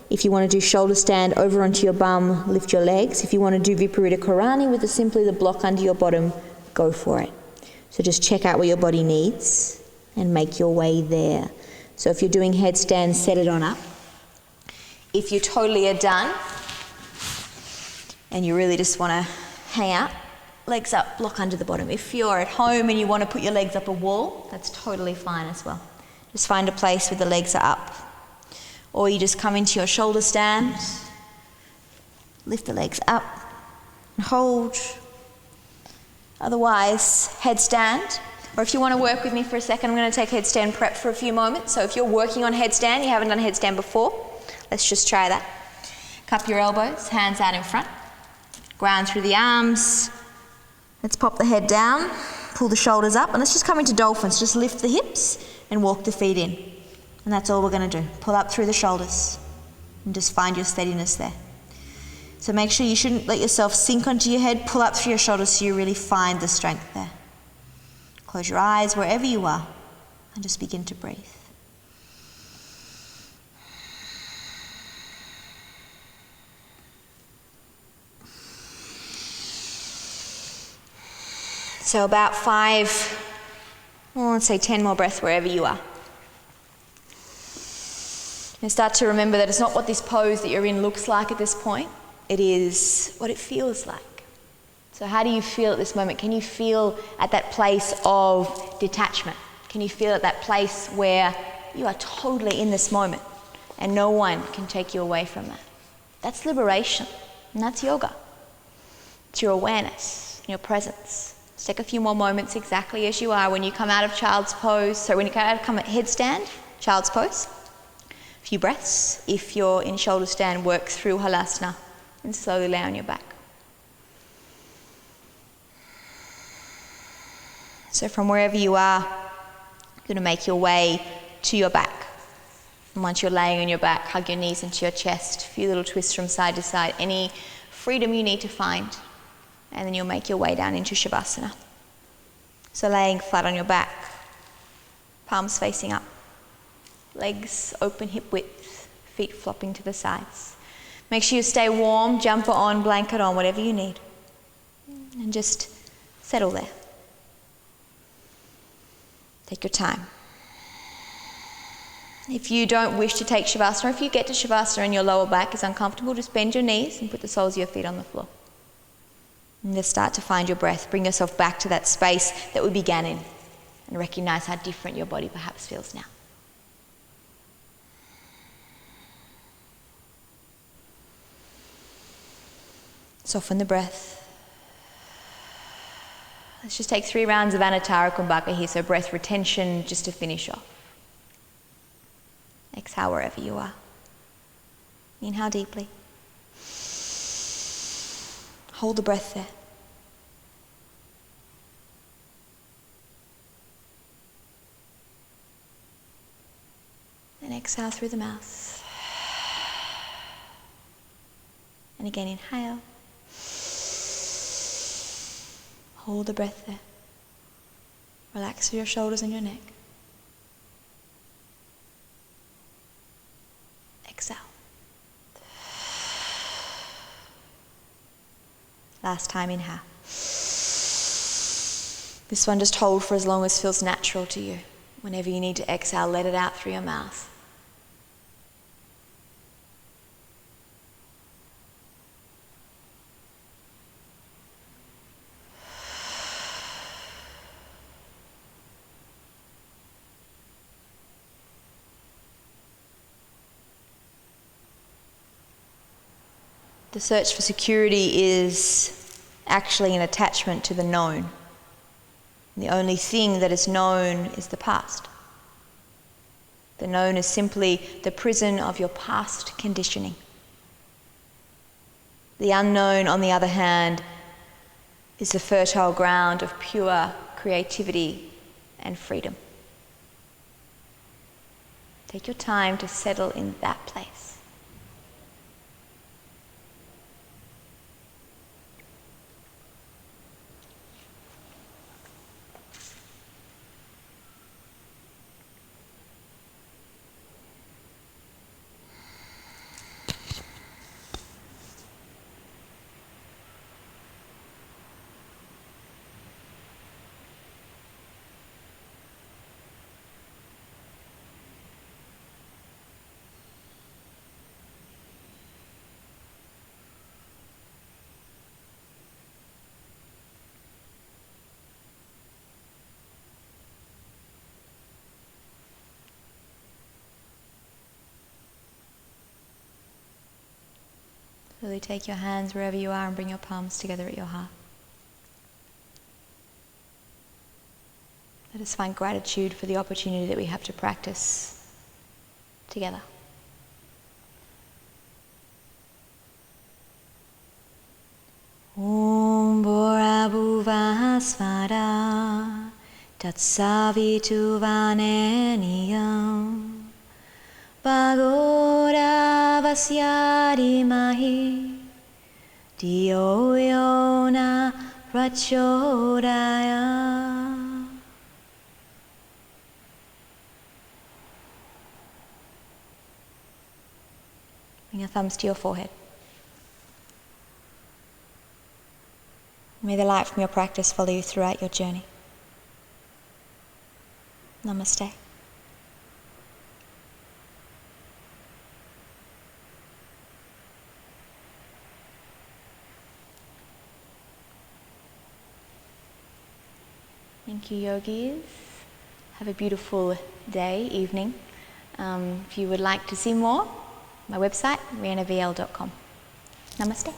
If you want to do shoulder stand over onto your bum, lift your legs. If you want to do Viparita Karani with simply the block under your bottom, go for it. So just check out what your body needs and make your way there. So if you're doing headstand, set it on up. If you totally are done and you really just want to hang out, legs up, block under the bottom. If you're at home and you want to put your legs up a wall, that's totally fine as well. Just find a place where the legs are up. Or you just come into your shoulder stand, lift the legs up, and hold. Otherwise, headstand. Or if you want to work with me for a second, I'm going to take headstand prep for a few moments. So if you're working on headstand, you haven't done headstand before, let's just try that. Cup your elbows, hands out in front. Ground through the arms. Let's pop the head down, pull the shoulders up, and let's just come into dolphins. Just lift the hips and walk the feet in. And that's all we're going to do. Pull up through the shoulders and just find your steadiness there. So make sure you shouldn't let yourself sink onto your head. Pull up through your shoulders so you really find the strength there. Close your eyes wherever you are and just begin to breathe. So about 10 more breaths wherever you are. And start to remember that it's not what this pose that you're in looks like at this point. It is what it feels like. So how do you feel at this moment? Can you feel at that place of detachment? Can you feel at that place where you are totally in this moment and no one can take you away from that? That's liberation, and that's yoga. It's your awareness, your presence. Let's take a few more moments exactly as you are when you come out of child's pose. So when you come at headstand, child's pose. A few breaths. If you're in shoulder stand, work through halasana and slowly lay on your back. So from wherever you are, you're going to make your way to your back. And once you're laying on your back, hug your knees into your chest. A few little twists from side to side. Any freedom you need to find. And then you'll make your way down into Shavasana. So laying flat on your back, palms facing up, legs open hip width, feet flopping to the sides. Make sure you stay warm, jumper on, blanket on, whatever you need. And just settle there. Take your time. If you don't wish to take Shavasana, or if you get to Shavasana and your lower back is uncomfortable, just bend your knees and put the soles of your feet on the floor. And just start to find your breath. Bring yourself back to that space that we began in and recognize how different your body perhaps feels now. Soften the breath. Let's just take 3 rounds of Anattara Kumbhaka here, so breath retention just to finish off. Exhale wherever you are. Inhale deeply. Hold the breath there. And exhale through the mouth. And again, inhale. Hold the breath there. Relax your shoulders and your neck. Exhale. Last time, inhale. This one just hold for as long as feels natural to you. Whenever you need to exhale, let it out through your mouth. The search for security is actually an attachment to the known. The only thing that is known is the past. The known is simply the prison of your past conditioning. The unknown, on the other hand, is the fertile ground of pure creativity and freedom. Take your time to settle in that place. Really take your hands wherever you are and bring your palms together at your heart. Let us find gratitude for the opportunity that we have to practice together. Om Bora Bhuvasvara Tatsavitu Vaneniyam Bhagora Vasyarimahi Dio Yona Prachodaya. Bring your thumbs to your forehead. May the light from your practice follow you throughout your journey. Namaste. Thank you, yogis. Have a beautiful day, evening. If you would like to see more, my website, riannavl.com. Namaste.